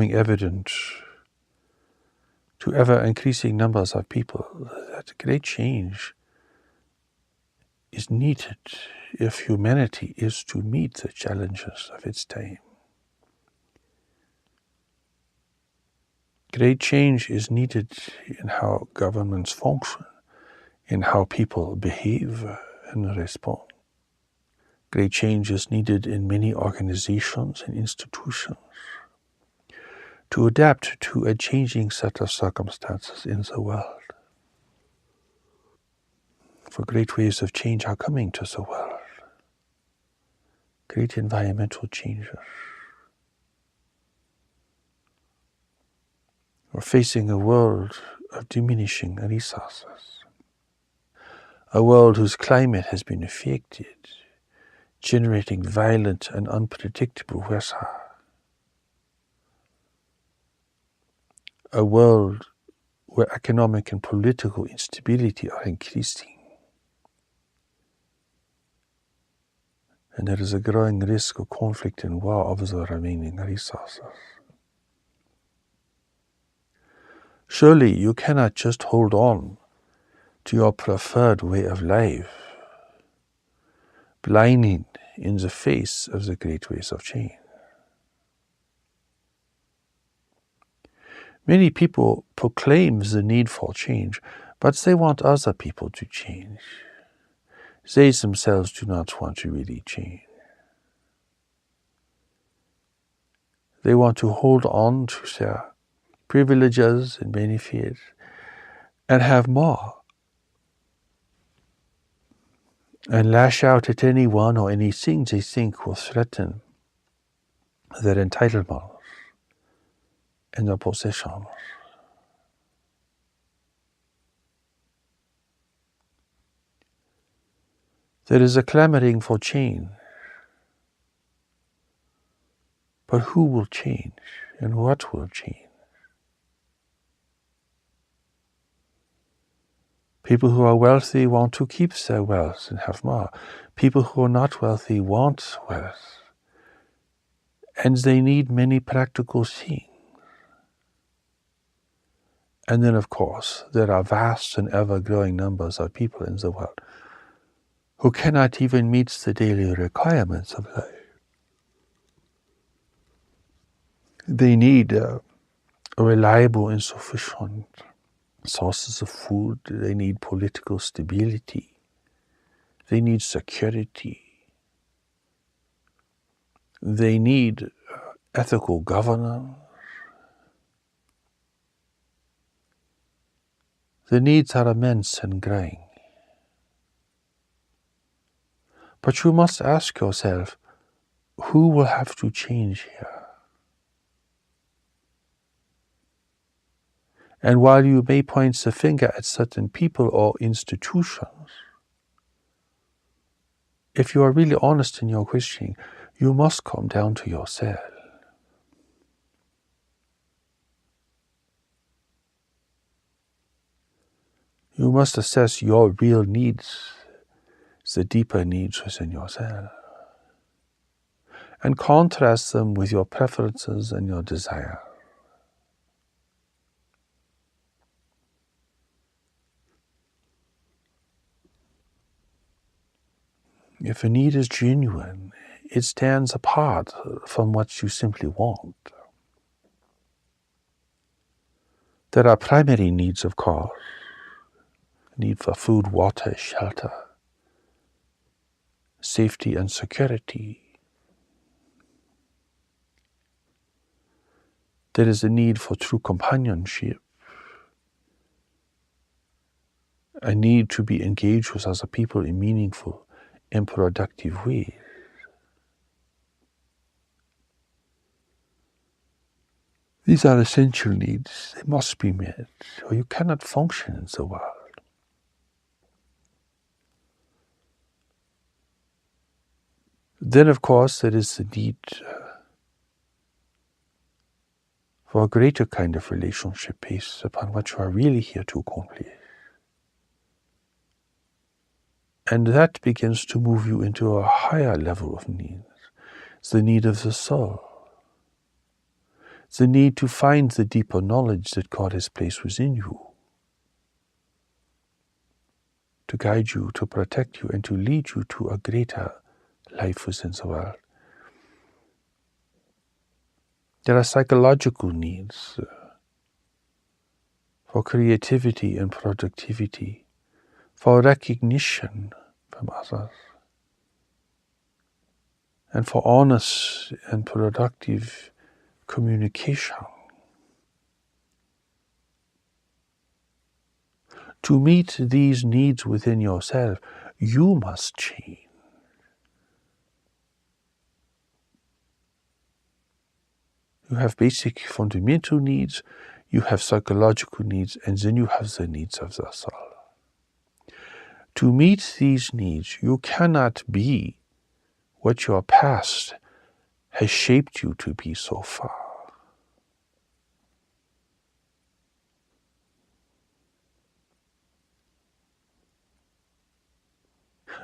becoming evident to ever-increasing numbers of people that great change is needed if humanity is to meet the challenges of its time. Great change is needed in how governments function, in how people behave and respond. Great change is needed in many organizations and institutions to adapt to a changing set of circumstances in the world. For great waves of change are coming to the world. Great environmental changes. We're facing a world of diminishing resources. A world whose climate has been affected, generating violent and unpredictable weather. A world where economic and political instability are increasing. And there is a growing risk of conflict and war over the remaining resources. Surely you cannot just hold on to your preferred way of life, blinded in the face of the great waves of change. Many people proclaim the need for change, but they want other people to change. They themselves do not want to really change. They want to hold on to their privileges and benefits and have more, and lash out at anyone or anything they think will threaten their entitlements and their possessions. There is a clamoring for change. But who will change and what will change? People who are wealthy want to keep their wealth and have more. People who are not wealthy want wealth. And they need many practical things. And then, of course, there are vast and ever-growing numbers of people in the world who cannot even meet the daily requirements of life. They need reliable and sufficient sources of food. They need political stability. They need security. They need ethical governance. The needs are immense and growing. But you must ask yourself, who will have to change here? And while you may point the finger at certain people or institutions, if you are really honest in your questioning, you must come down to yourself. You must assess your real needs, the deeper needs within yourself, and contrast them with your preferences and your desires. If a need is genuine, it stands apart from what you simply want. There are primary needs, of course. Need for food, water, shelter, safety and security. There is a need for true companionship, a need to be engaged with other people in meaningful and productive ways. These are essential needs. They must be met, or you cannot function in the world. Then, of course, there is the need for a greater kind of relationship based upon what you are really here to accomplish. And that begins to move you into a higher level of needs. It's the need of the soul. the need to find the deeper knowledge that God has placed within you, to guide you, to protect you, and to lead you to a greater life within the world. There are psychological needs for creativity and productivity, for recognition from others, and for honest and productive communication. To meet these needs within yourself, you must change. You have basic fundamental needs, you have psychological needs, and then you have the needs of the soul. To meet these needs, you cannot be what your past has shaped you to be so far.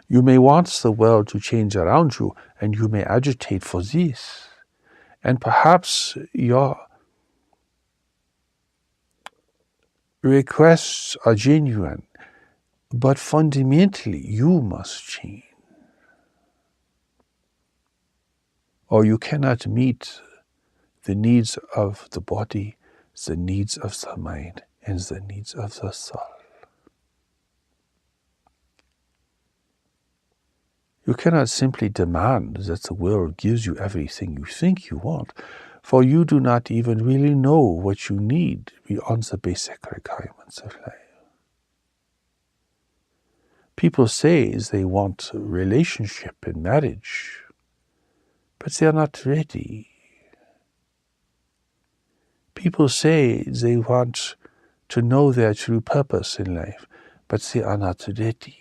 You may want the world to change around you, and you may agitate for this. And perhaps your requests are genuine, but fundamentally you must change. Or you cannot meet the needs of the body, the needs of the mind, and the needs of the soul. You cannot simply demand that the world gives you everything you think you want, for you do not even really know what you need beyond the basic requirements of life. People say they want a relationship and marriage, but they are not ready. People say they want to know their true purpose in life, but they are not ready.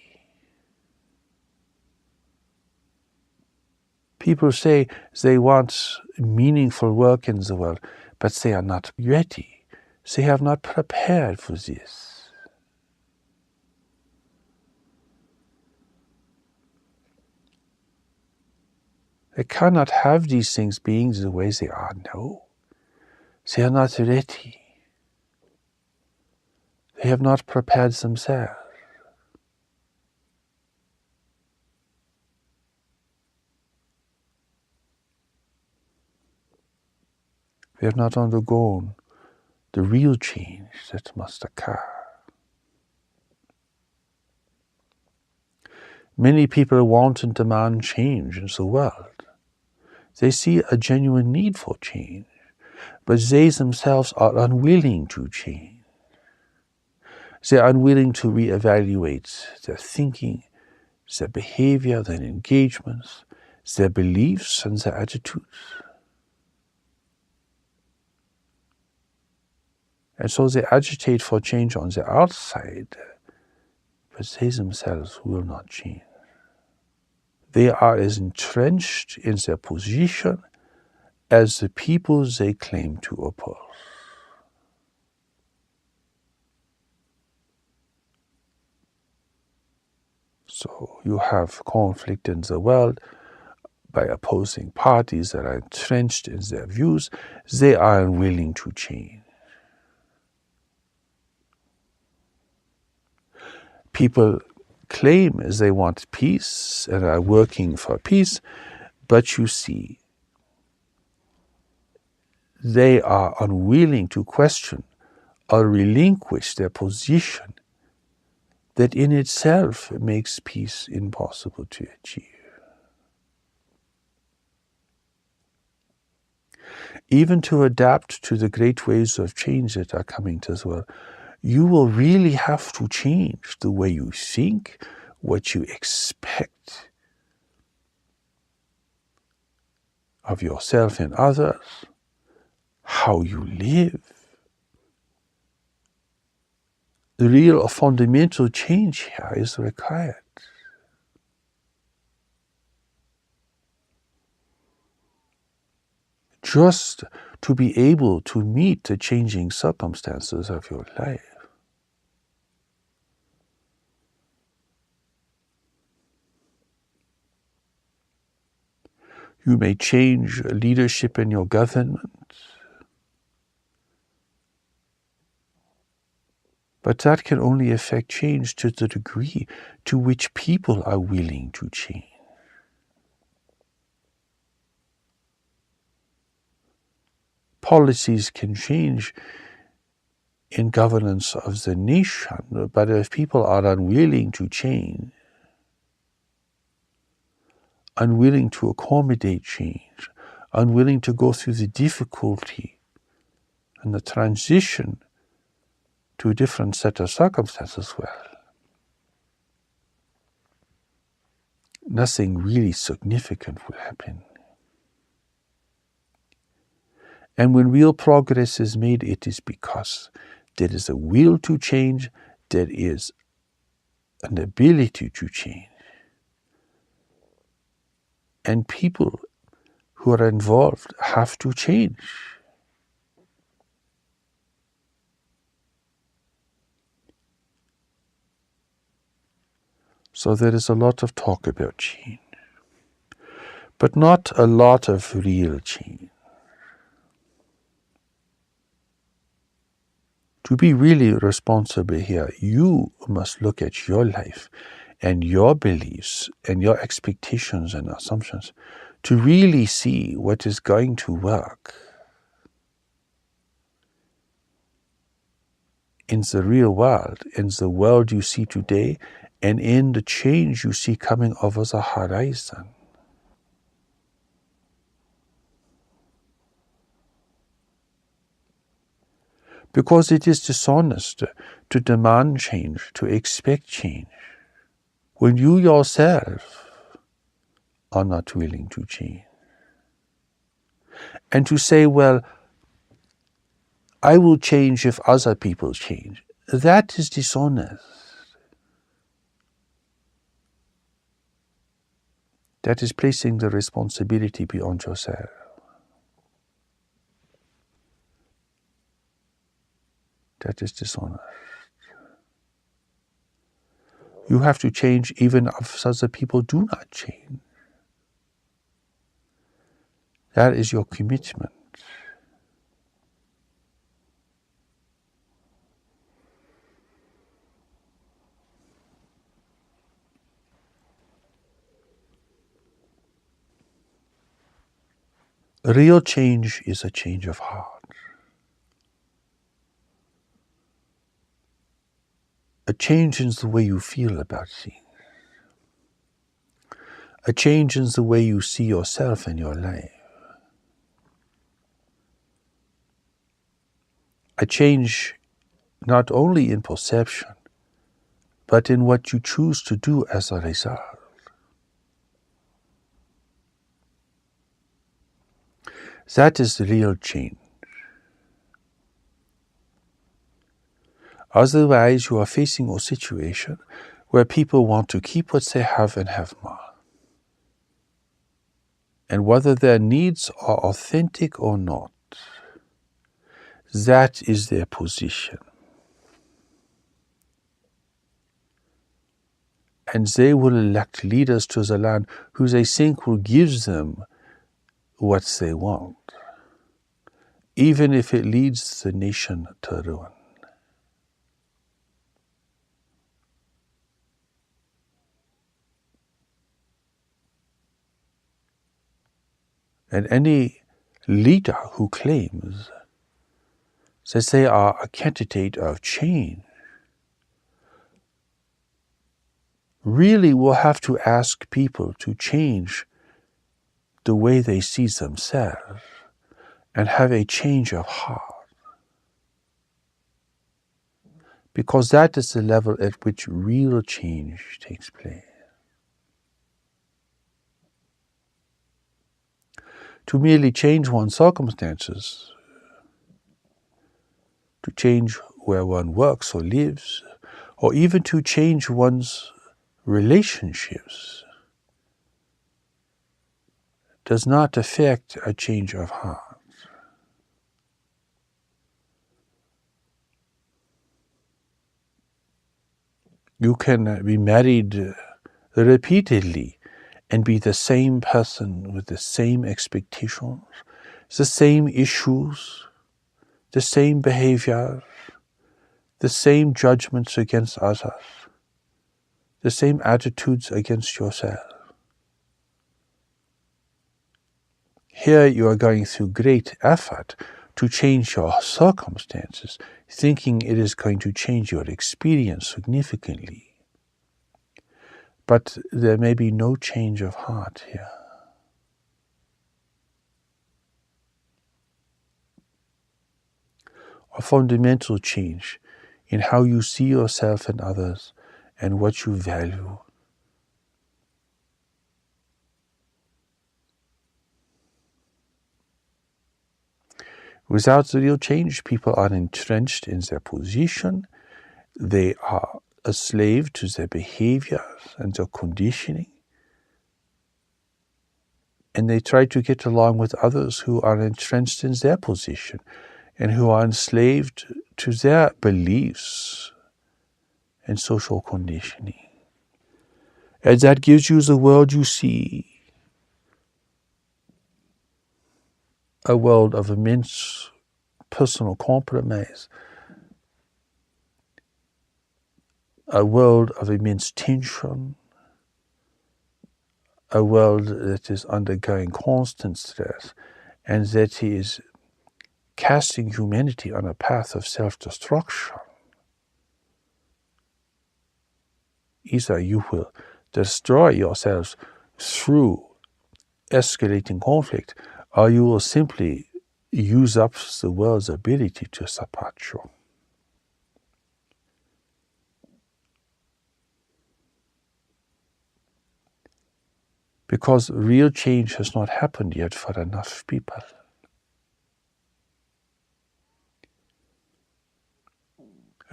People say they want meaningful work in the world, but they are not ready. They have not prepared for this. They cannot have these things being the way they are now. They are not ready. They have not prepared themselves. They have not undergone the real change that must occur. Many people want and demand change in the world. They see a genuine need for change, but they themselves are unwilling to change. They are unwilling to reevaluate their thinking, their behavior, their engagements, their beliefs, and their attitudes. And so they agitate for change on the outside, but they themselves will not change. They are as entrenched in their position as the people they claim to oppose. So you have conflict in the world by opposing parties that are entrenched in their views. They are unwilling to change. People claim they want peace and are working for peace, but you see, they are unwilling to question or relinquish their position that in itself makes peace impossible to achieve. Even to adapt to the great waves of change that are coming to the world, you will really have to change the way you think, what you expect of yourself and others, how you live. The real fundamental change here is required. Just to be able to meet the changing circumstances of your life. You may change leadership in your government. But that can only affect change to the degree to which people are willing to change. Policies can change in governance of the nation, but if people are unwilling to change, unwilling to accommodate change, unwilling to go through the difficulty and the transition to a different set of circumstances, well, nothing really significant will happen. And when real progress is made, it is because there is a will to change, there is an ability to change. And people who are involved have to change. So there is a lot of talk about change, but not a lot of real change. To be really responsible here, you must look at your life and your beliefs and your expectations and assumptions to really see what is going to work in the real world, in the world you see today, and in the change you see coming over the horizon. Because it is dishonest to demand change, to expect change, when you yourself are not willing to change. And to say, well, I will change if other people change, that is dishonest. That is placing the responsibility beyond yourself. That is dishonest. You have to change even if other people do not change. That is your commitment. Real change is a change of heart. A change in the way you feel about things. A change in the way you see yourself and your life. A change not only in perception, but in what you choose to do as a result. That is the real change. Otherwise, you are facing a situation where people want to keep what they have and have more. And whether their needs are authentic or not, that is their position. And they will elect leaders to the land who they think will give them what they want, even if it leads the nation to ruin. And any leader who claims that they are a candidate of change really will have to ask people to change the way they see themselves and have a change of heart. Because that is the level at which real change takes place. To merely change one's circumstances, to change where one works or lives, or even to change one's relationships, does not affect a change of heart. You can be married repeatedly and be the same person with the same expectations, the same issues, the same behavior, the same judgments against others, the same attitudes against yourself. Here you are going through great effort to change your circumstances, thinking it is going to change your experience significantly. But there may be no change of heart here. A fundamental change in how you see yourself and others and what you value. Without the real change, people are entrenched in their position. They are a slave to their behaviors and their conditioning. And they try to get along with others who are entrenched in their position and who are enslaved to their beliefs and social conditioning. And that gives you the world you see, a world of immense personal compromise, a world of immense tension, a world that is undergoing constant stress and that is casting humanity on a path of self-destruction. Either you will destroy yourselves through escalating conflict, or you will simply use up the world's ability to support you. Because real change has not happened yet for enough people.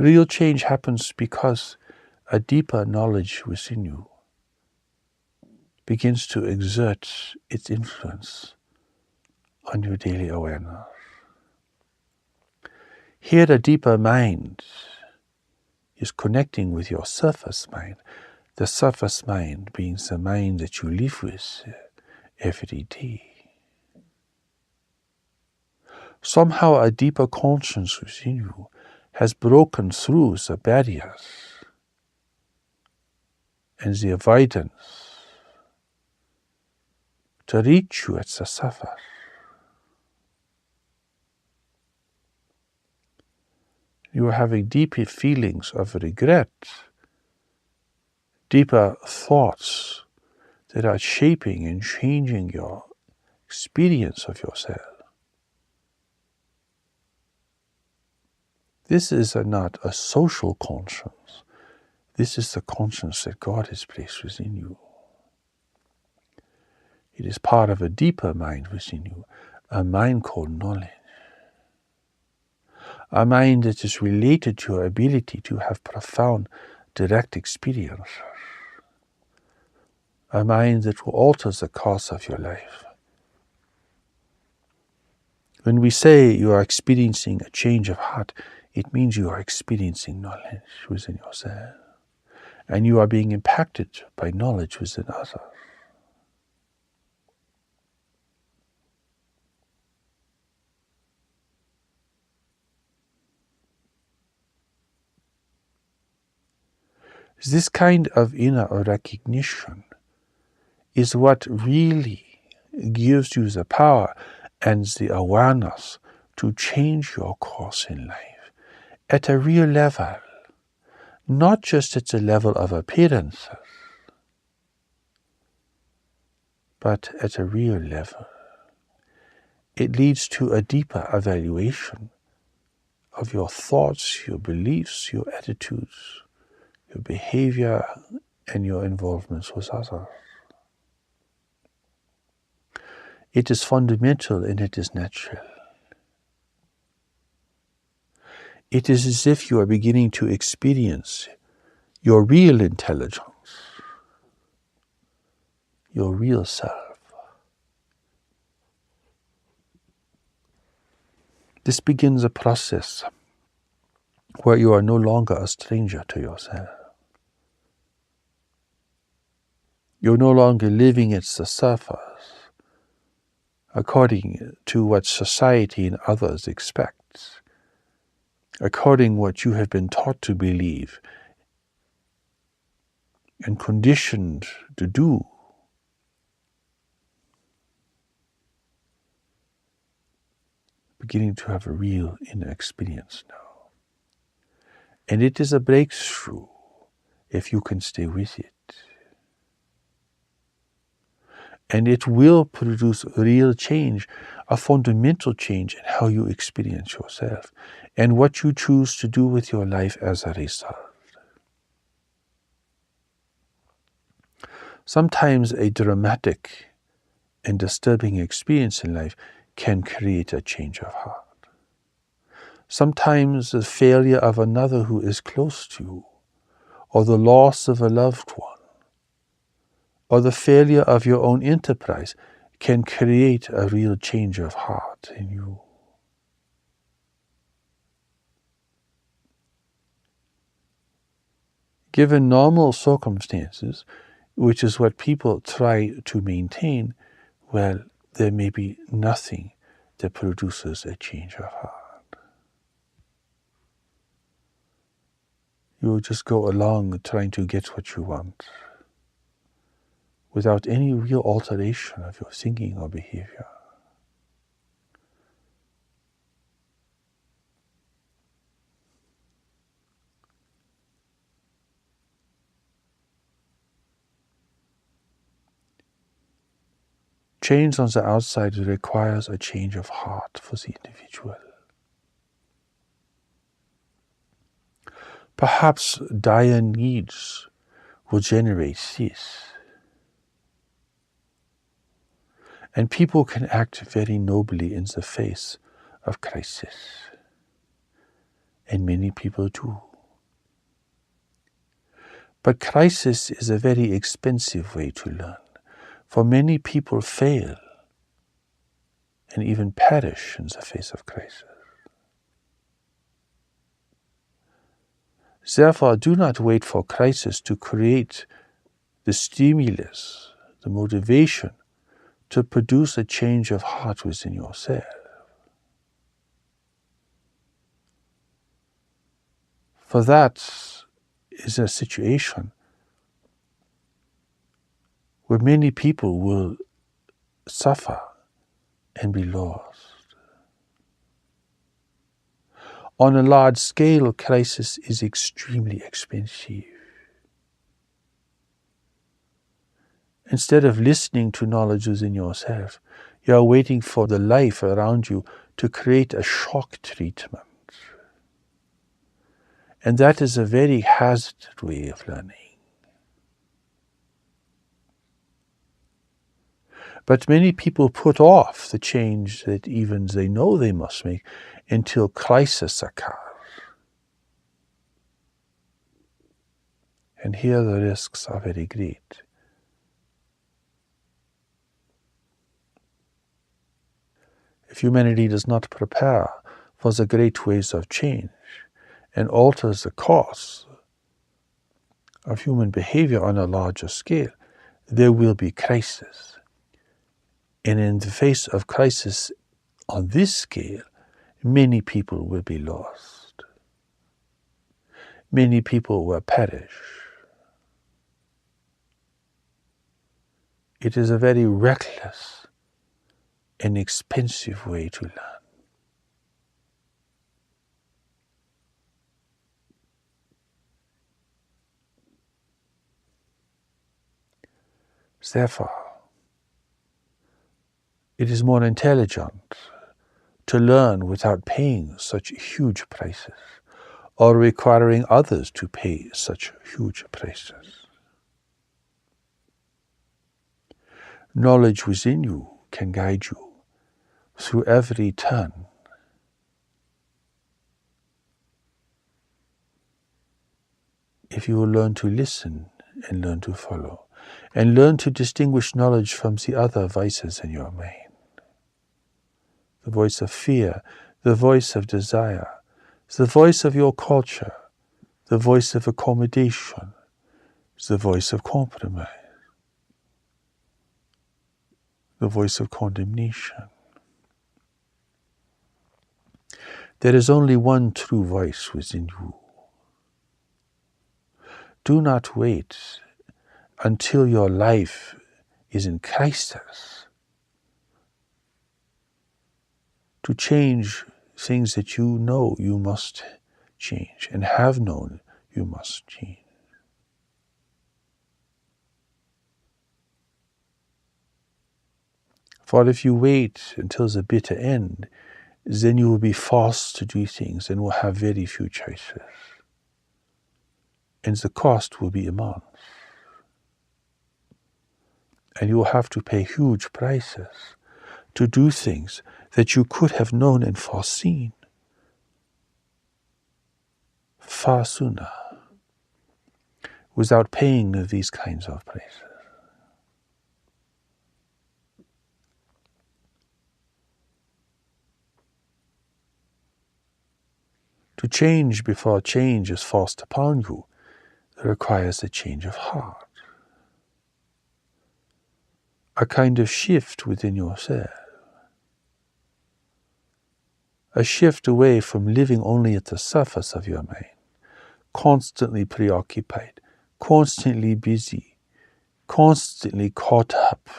Real change happens because a deeper knowledge within you begins to exert its influence on your daily awareness. Here the deeper mind is connecting with your surface mind, the surface mind being the mind that you live with every day. Somehow a deeper conscience within you has broken through the barriers and the avoidance to reach you at the surface. You are having deeper feelings of regret, deeper thoughts that are shaping and changing your experience of yourself. This is not a social conscience. This is the conscience that God has placed within you. It is part of a deeper mind within you, a mind called knowledge. A mind that is related to your ability to have profound, direct experiences. A mind that will alter the course of your life. When we say you are experiencing a change of heart, it means you are experiencing knowledge within yourself. And you are being impacted by knowledge within others. This kind of inner recognition is what really gives you the power and the awareness to change your course in life at a real level, not just at the level of appearances, but at a real level. It leads to a deeper evaluation of your thoughts, your beliefs, your attitudes, your behavior, and your involvements with others. It is fundamental and it is natural. It is as if you are beginning to experience your real intelligence, your real self. This begins a process where you are no longer a stranger to yourself. You're no longer living at the surface according to what society and others expect. according what you have been taught to believe and conditioned to do, beginning to have a real inner experience now. And it is a breakthrough if you can stay with it. And it will produce real change, a fundamental change in how you experience yourself and what you choose to do with your life as a result. Sometimes a dramatic and disturbing experience in life can create a change of heart. Sometimes the failure of another who is close to you, or the loss of a loved one, or the failure of your own enterprise can create a real change of heart in you. Given normal circumstances, which is what people try to maintain, well, there may be nothing that produces a change of heart. You just go along trying to get what you want without any real alteration of your thinking or behavior. Change on the outside requires a change of heart for the individual. Perhaps dire needs will generate this. And people can act very nobly in the face of crisis. And many people do. But crisis is a very expensive way to learn. For many people fail and even perish in the face of crisis. Therefore, do not wait for crisis to create the stimulus, the motivation to produce a change of heart within yourself. For that is a situation where many people will suffer and be lost. On a large scale, crisis is extremely expensive. Instead of listening to knowledge within yourself, you are waiting for the life around you to create a shock treatment. And that is a very hazardous way of learning. But many people put off the change that even they know they must make until crisis occurs. And here the risks are very great. If humanity does not prepare for the great waves of change and alters the course of human behavior on a larger scale, there will be crisis. And in the face of crisis on this scale, many people will be lost. Many people will perish. It is a very reckless and expensive way to learn. Therefore, it is more intelligent to learn without paying such huge prices or requiring others to pay such huge prices. Knowledge within you can guide you through every turn. If you will learn to listen and learn to follow, and learn to distinguish knowledge from the other voices in your mind. The voice of fear, the voice of desire, the voice of your culture, the voice of accommodation, the voice of compromise, the voice of condemnation. There is only one true voice within you. Do not wait until your life is in crisis to change things that you know you must change and have known you must change. For if you wait until the bitter end, then you will be forced to do things and will have very few choices. And the cost will be immense. And you will have to pay huge prices to do things that you could have known and foreseen far sooner without paying these kinds of prices. To change before change is forced upon you requires a change of heart, a kind of shift within yourself, a shift away from living only at the surface of your mind, constantly preoccupied, constantly busy, constantly caught up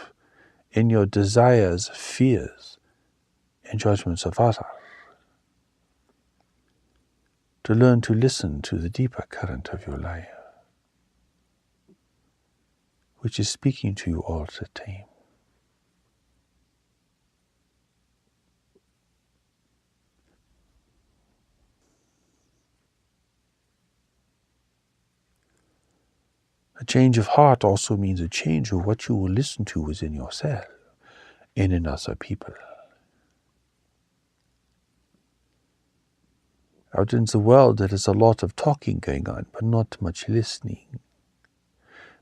in your desires, fears, and judgments of others, to learn to listen to the deeper current of your life, which is speaking to you all the time. A change of heart also means a change of what you will listen to within yourself and in other people. Out in the world, there is a lot of talking going on, but not much listening.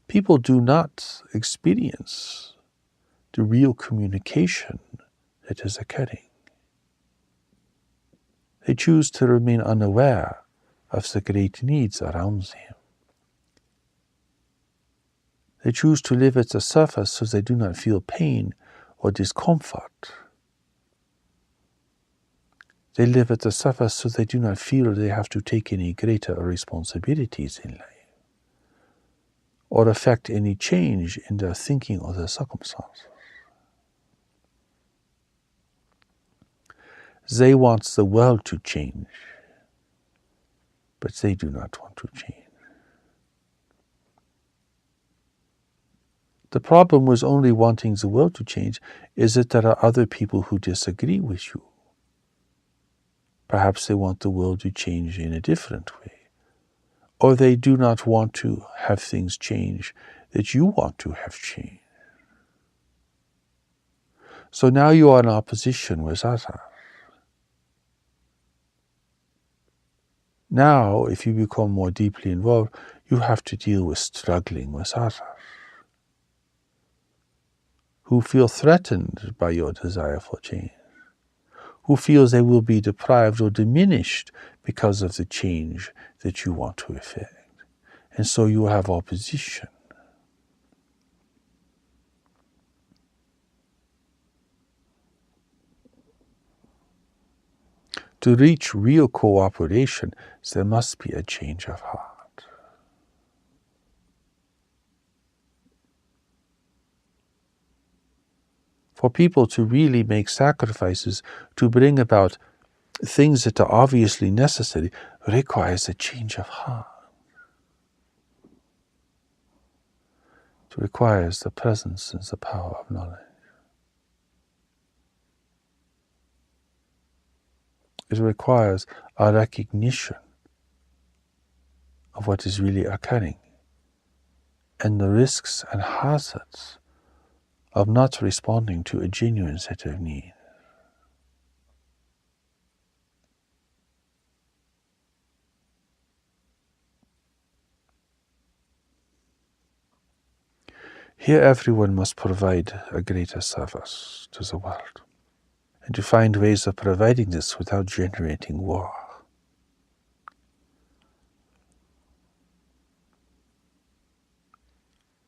People do not experience the real communication that is occurring. They choose to remain unaware of the great needs around them. They choose to live at the surface so they do not feel pain or discomfort. They live at the surface so they do not feel they have to take any greater responsibilities in life or affect any change in their thinking or their circumstances. They want the world to change, but they do not want to change. The problem with only wanting the world to change is that there are other people who disagree with you. Perhaps they want the world to change in a different way, or they do not want to have things change that you want to have changed. So now you are in opposition with others. Now, if you become more deeply involved, you have to deal with struggling with others who feel threatened by your desire for change, who feel they will be deprived or diminished because of the change that you want to effect. And so you have opposition. To reach real cooperation, there must be a change of heart. For people to really make sacrifices to bring about things that are obviously necessary requires a change of heart. It requires the presence and the power of knowledge. It requires a recognition of what is really occurring and the risks and hazards of not responding to a genuine set of needs. Here everyone must provide a greater service to the world, and to find ways of providing this without generating war.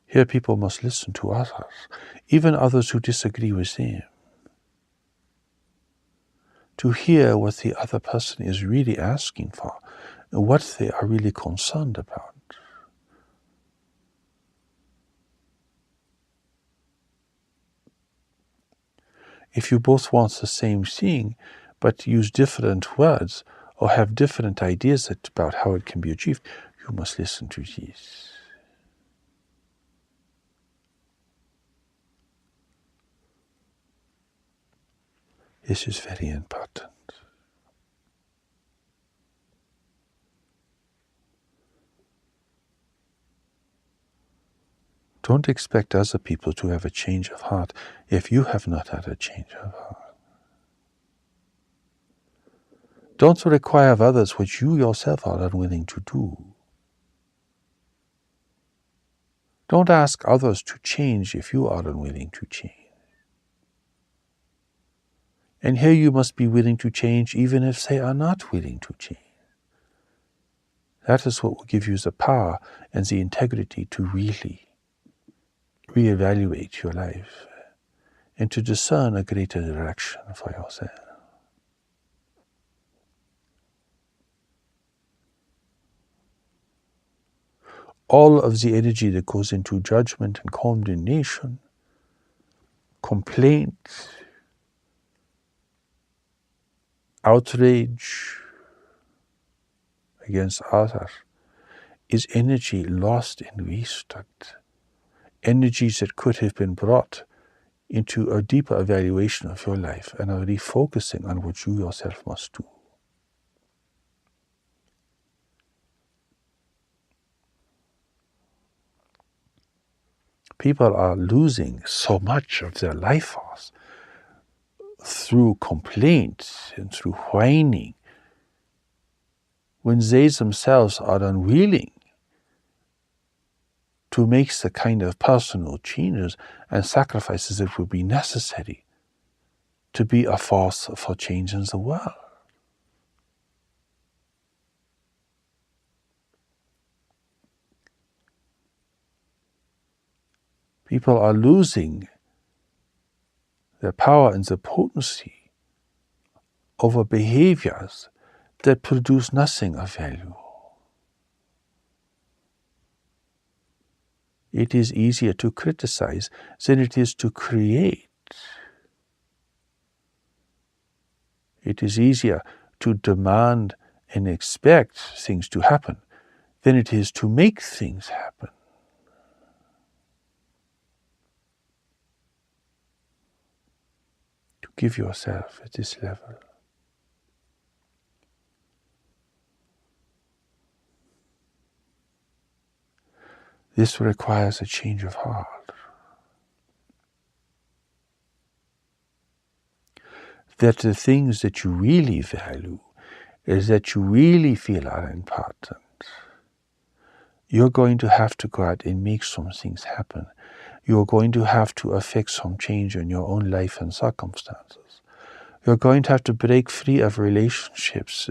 Here people must listen to others, even others who disagree with them, to hear what the other person is really asking for, and what they are really concerned about. If you both want the same thing, but use different words or have different ideas about how it can be achieved, you must listen to these. This is very important. Don't expect other people to have a change of heart if you have not had a change of heart. Don't require of others what you yourself are unwilling to do. Don't ask others to change if you are unwilling to change. And here you must be willing to change even if they are not willing to change. That is what will give you the power and the integrity to really reevaluate your life and to discern a greater direction for yourself. All of the energy that goes into judgment and condemnation, complaint, outrage against others is energy lost in waste. Energies that could have been brought into a deeper evaluation of your life and a refocusing on what you yourself must do. People are losing so much of their life force through complaint and through whining when they themselves are unwilling to make the kind of personal changes and sacrifices that would be necessary to be a force for change in the world. People are losing their power and the potency over behaviors that produce nothing of value. It is easier to criticize than it is to create. It is easier to demand and expect things to happen than it is to make things happen. To give yourself at this level. This requires a change of heart. That the things that you really value is that you really feel are important. You're going to have to go out and make some things happen. You're going to have to affect some change in your own life and circumstances. You're going to have to break free of relationships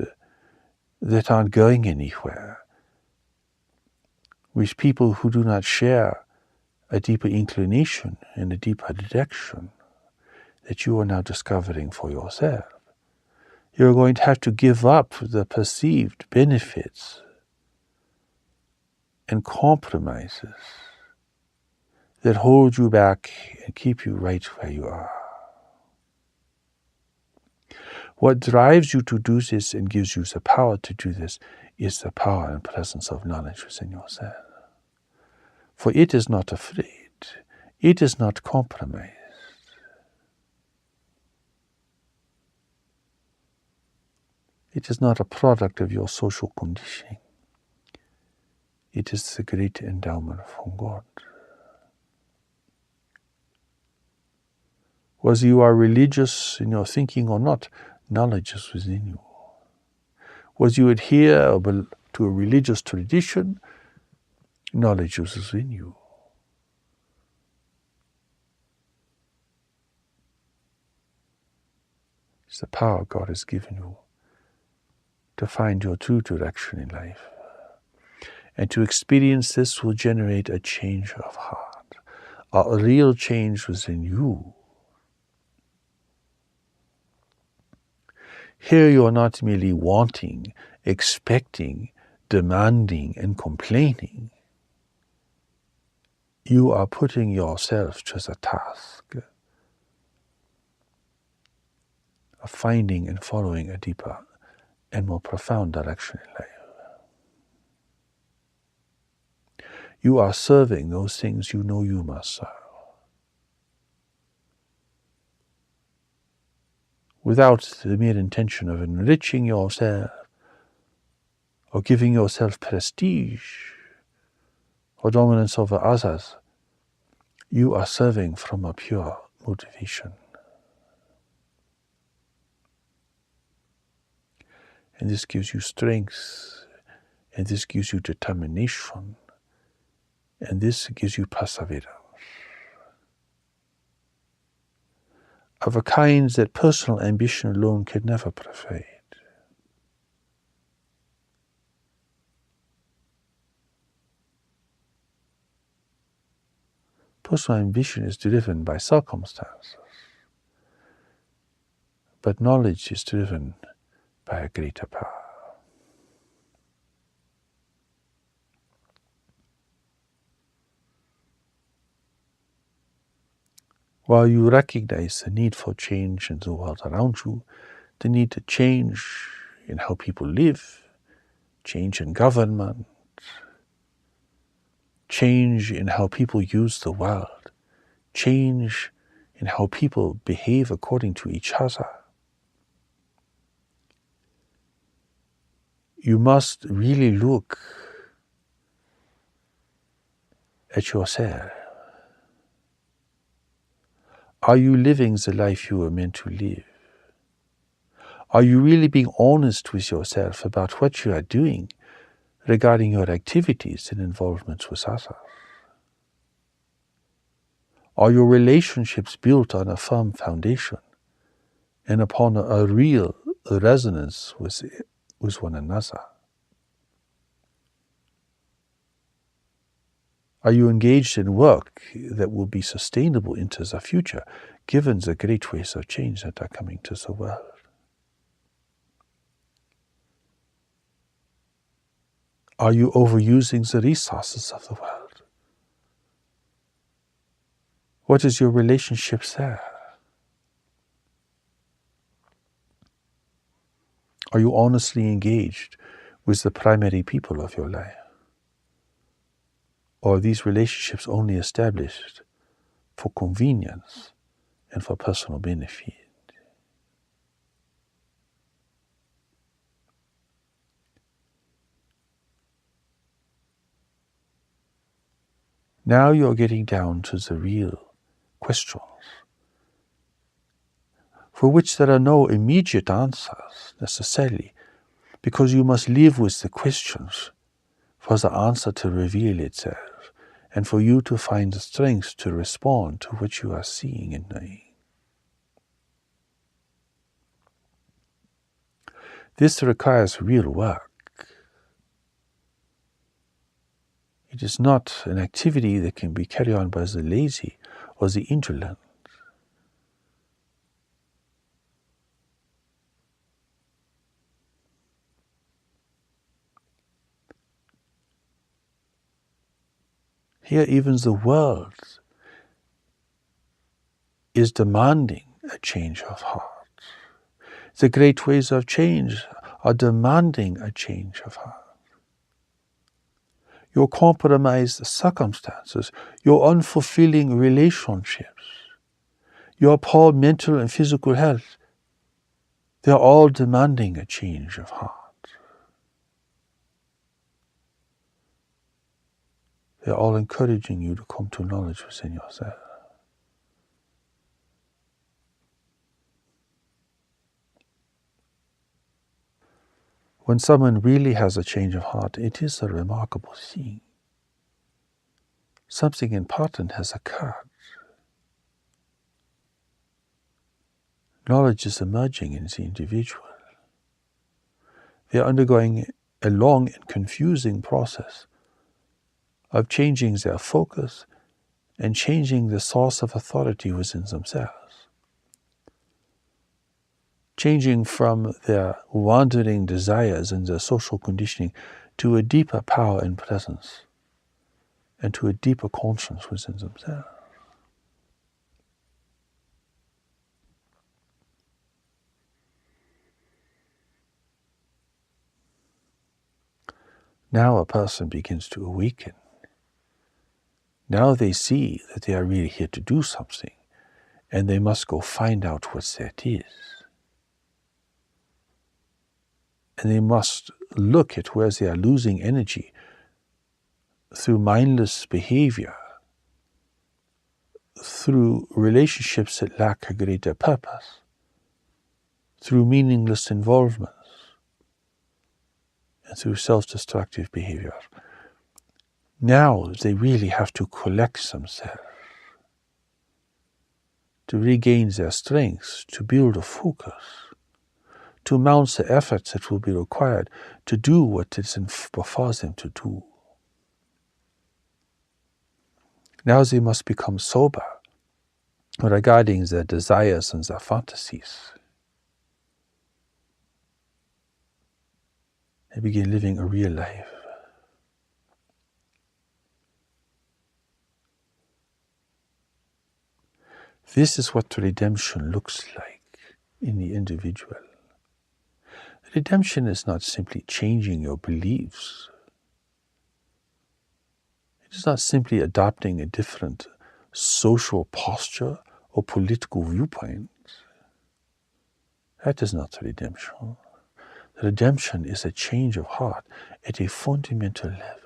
that aren't going anywhere, with people who do not share a deeper inclination and a deeper direction that you are now discovering for yourself. You're going to have to give up the perceived benefits and compromises that hold you back and keep you right where you are. What drives you to do this and gives you the power to do this is the power and presence of knowledge within yourself. For it is not afraid. It is not compromised. It is not a product of your social conditioning. It is the great endowment from God. Whether you are religious in your thinking or not, knowledge is within you. Whether you adhere to a religious tradition, knowledge is within you. It's the power God has given you to find your true direction in life. And to experience this will generate a change of heart, a real change within you. Here you are not merely wanting, expecting, demanding, and complaining. You are putting yourself to the task of finding and following a deeper and more profound direction in life. You are serving those things you know you must serve, without the mere intention of enriching yourself or giving yourself prestige or dominance over others. You are serving from a pure motivation. And this gives you strength, and this gives you determination, and this gives you perseverance, of a kind that personal ambition alone can never provide. Personal ambition is driven by circumstances, but knowledge is driven by a greater power. While you recognize the need for change in the world around you, the need to change in how people live, change in government, change in how people use the world, change in how people behave according to each other. You must really look at yourself. Are you living the life you were meant to live? Are you really being honest with yourself about what you are doing regarding your activities and involvements with others? Are your relationships built on a firm foundation and upon a real resonance with one another? Are you engaged in work that will be sustainable into the future, given the great waves of change that are coming to the world? Are you overusing the resources of the world? What is your relationship there? Are you honestly engaged with the primary people of your life? Or are these relationships only established for convenience and for personal benefit? Now you're getting down to the real questions, for which there are no immediate answers necessarily, because you must live with the questions for the answer to reveal itself, and for you to find the strength to respond to what you are seeing and knowing. This requires real work. It is not an activity that can be carried on by the lazy or the indolent. Here even the world is demanding a change of heart. The great ways of change are demanding a change of heart. Your compromised circumstances, your unfulfilling relationships, your poor mental and physical health, they're all demanding a change of heart. They're all encouraging you to come to knowledge within yourself. When someone really has a change of heart, it is a remarkable thing. Something important has occurred. Knowledge is emerging in the individual. They are undergoing a long and confusing process of changing their focus and changing the source of authority within themselves. changing from their wandering desires and their social conditioning to a deeper power and presence, and to a deeper conscience within themselves. Now a person begins to awaken. Now they see that they are really here to do something, and they must go find out what that is. And they must look at where they are losing energy through mindless behavior, through relationships that lack a greater purpose, through meaningless involvements, and through self-destructive behavior. Now they really have to collect themselves, to regain their strength, to build a focus, to mount the efforts that will be required to do what is before them to do. Now they must become sober regarding their desires and their fantasies. They begin living a real life. This is what redemption looks like in the individual. Redemption is not simply changing your beliefs. It is not simply adopting a different social posture or political viewpoint. That is not redemption. Redemption is a change of heart at a fundamental level.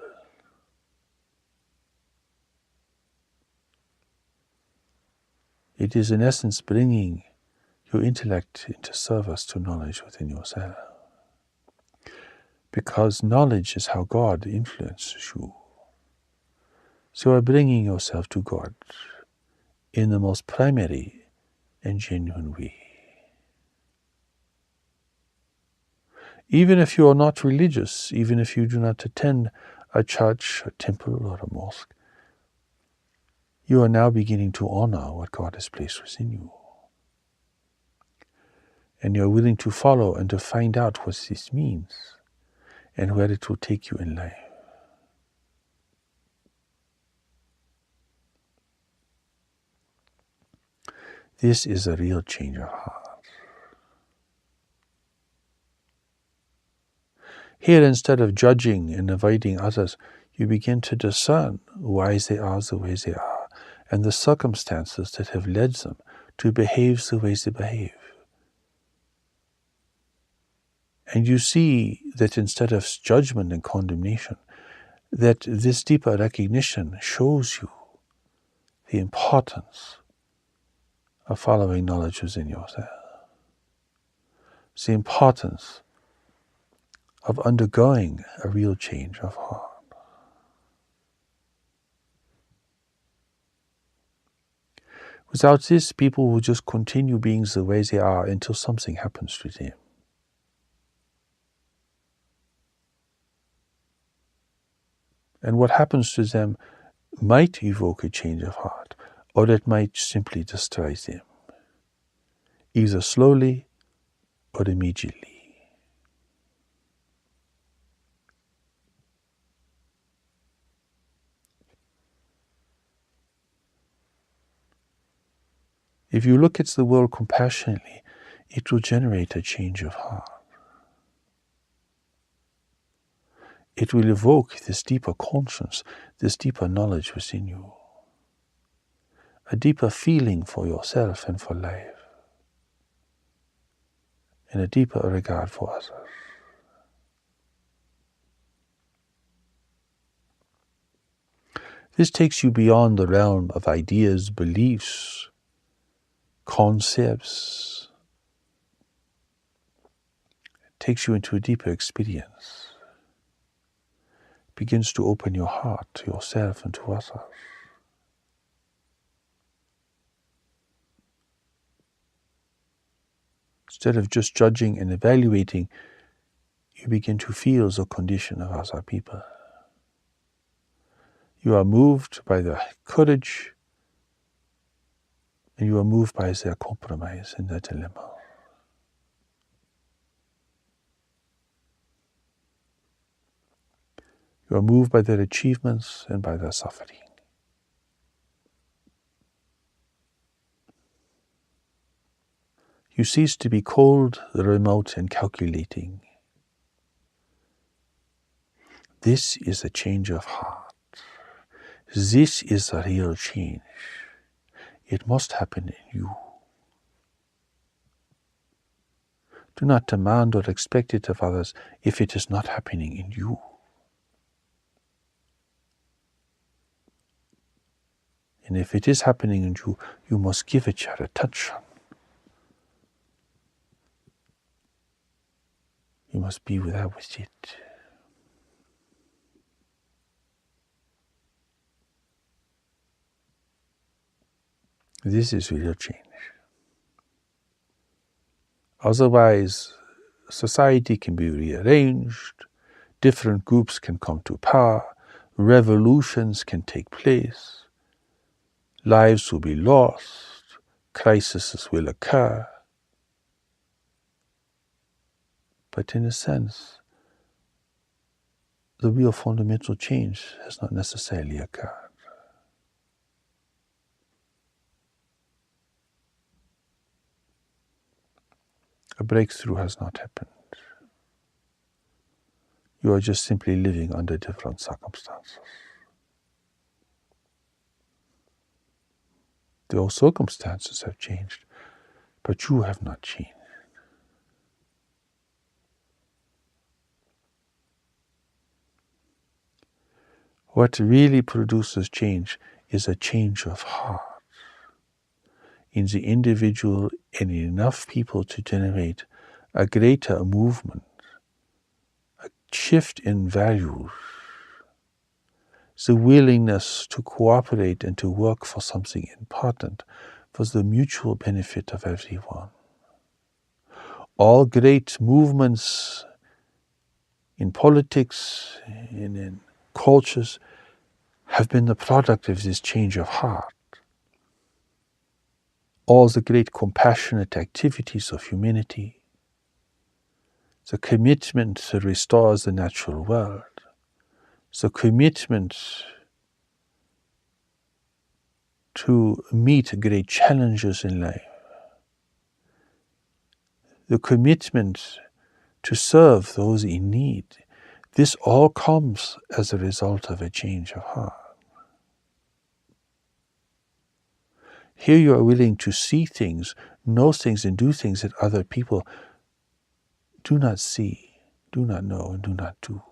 It is in essence bringing your intellect into service to knowledge within yourself. Because knowledge is how God influences you. So you are bringing yourself to God in the most primary and genuine way. Even if you are not religious, even if you do not attend a church, a temple, or a mosque, you are now beginning to honor what God has placed within you. And you are willing to follow and to find out what this means and where it will take you in life. This is a real change of heart. Here, instead of judging and avoiding others, you begin to discern why they are the way they are and the circumstances that have led them to behave the way they behave. And you see that instead of judgment and condemnation, that this deeper recognition shows you the importance of following knowledge within yourself. The importance of undergoing a real change of heart. Without this, people will just continue being the way they are until something happens to them. And what happens to them might evoke a change of heart, or it might simply destroy them, either slowly or immediately. If you look at the world compassionately, it will generate a change of heart. It will evoke this deeper conscience, this deeper knowledge within you, a deeper feeling for yourself and for life, and a deeper regard for others. This takes you beyond the realm of ideas, beliefs, concepts. It takes you into a deeper experience. It begins to open your heart to yourself and to others. Instead of just judging and evaluating, you begin to feel the condition of other people. You are moved by their courage, and you are moved by their compromise and their dilemma. You are moved by their achievements and by their suffering. You cease to be cold, remote, and calculating. This is a change of heart. This is a real change. It must happen in you. Do not demand or expect it of others if it is not happening in you. And if it is happening in you, you must give it your attention. You must be there with it. This is real change. Otherwise, society can be rearranged, different groups can come to power, revolutions can take place, lives will be lost, crises will occur. But in a sense, the real fundamental change has not necessarily occurred. A breakthrough has not happened. You are just simply living under different circumstances. Those circumstances have changed, but you have not changed. What really produces change is a change of heart in the individual and in enough people to generate a greater movement, a shift in values, the willingness to cooperate and to work for something important for the mutual benefit of everyone. All great movements in politics and in cultures have been the product of this change of heart. All the great compassionate activities of humanity, the commitment to restore the natural world, the commitment to meet great challenges in life, the commitment to serve those in need, this all comes as a result of a change of heart. Here you are willing to see things, know things, and do things that other people do not see, do not know, and do not do.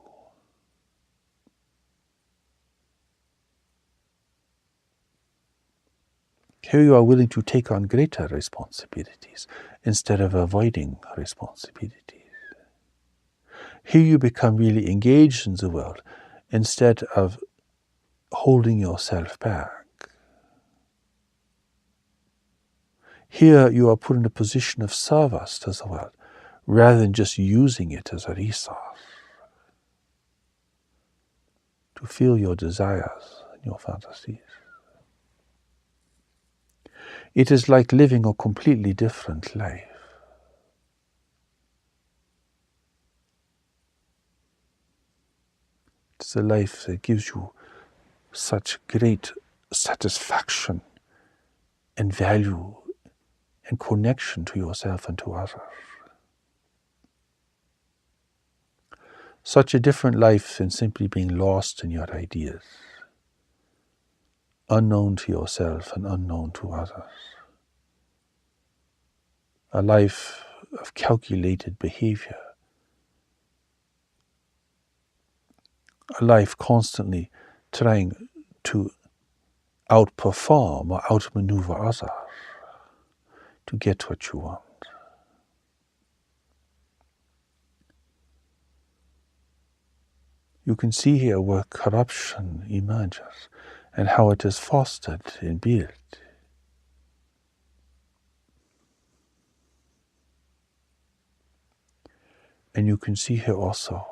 Here you are willing to take on greater responsibilities instead of avoiding responsibilities. Here you become really engaged in the world instead of holding yourself back. Here you are put in a position of service to the world rather than just using it as a resource to fill your desires and your fantasies. It is like living a completely different life. It's a life that gives you such great satisfaction and value and connection to yourself and to others. Such a different life than simply being lost in your ideas, unknown to yourself and unknown to others. A life of calculated behavior. A life constantly trying to outperform or outmaneuver others to get what you want. You can see here where corruption emerges and how it is fostered and built. And you can see here also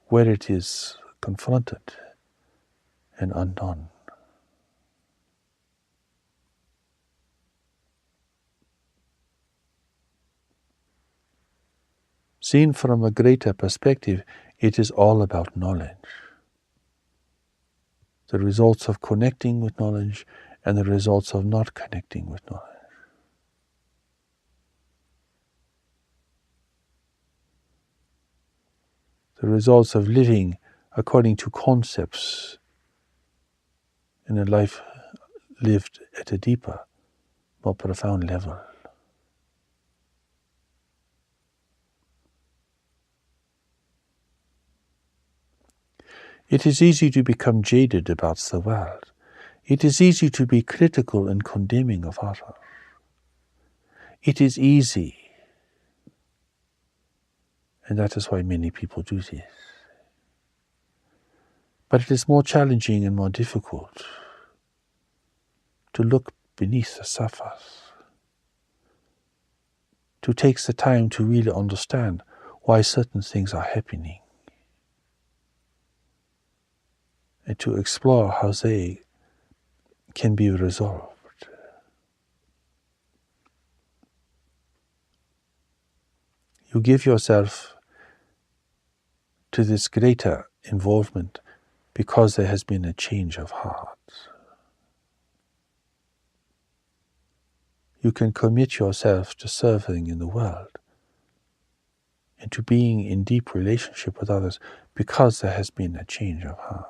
where it is confronted and undone. Seen from a greater perspective, it is all about knowledge. the results of connecting with knowledge and the results of not connecting with knowledge. The results of living according to concepts in a life lived at a deeper, more profound level. It is easy to become jaded about the world. It is easy to be critical and condemning of others. It is easy, and that is why many people do this. But it is more challenging and more difficult to look beneath the surface, to take the time to really understand why certain things are happening, and to explore how they can be resolved. You give yourself to this greater involvement because there has been a change of heart. You can commit yourself to serving in the world and to being in deep relationship with others because there has been a change of heart.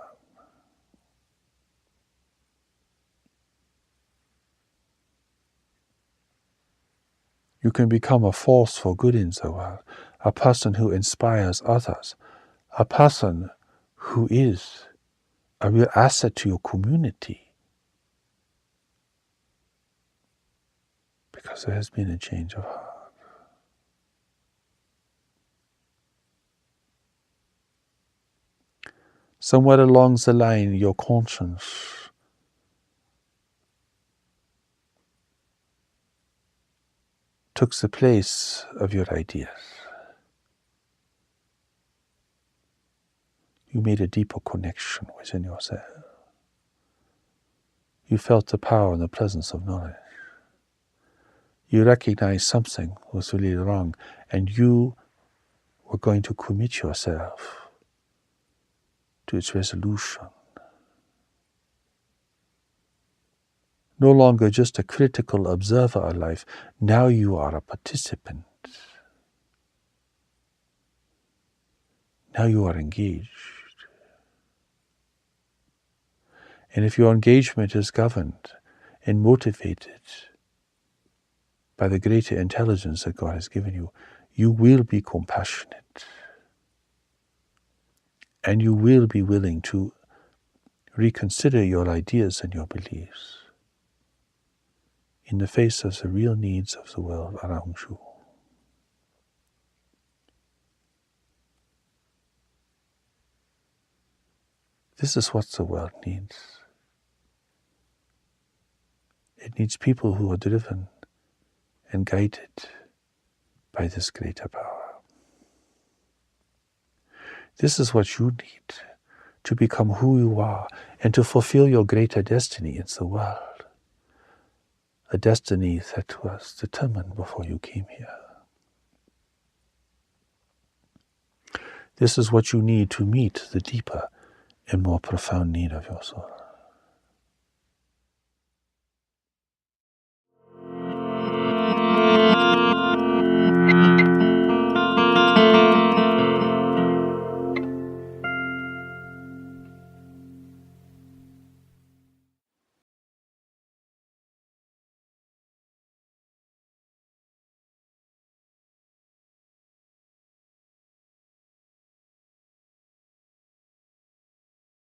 You can become a force for good in the world, a person who inspires others, a person who is a real asset to your community because there has been a change of heart. Somewhere along the line, your conscience took the place of your ideas. You made a deeper connection within yourself. You felt the power and the presence of knowledge. You recognized something was really wrong, and you were going to commit yourself to its resolution. No longer just a critical observer of life, now you are a participant. Now you are engaged. And if your engagement is governed and motivated by the greater intelligence that God has given you, you will be compassionate. And you will be willing to reconsider your ideas and your beliefs in the face of the real needs of the world around you. This is what the world needs. It needs people who are driven and guided by this greater power. This is what you need to become who you are and to fulfill your greater destiny in the world. A destiny that was determined before you came here. This is what you need to meet the deeper and more profound need of your soul.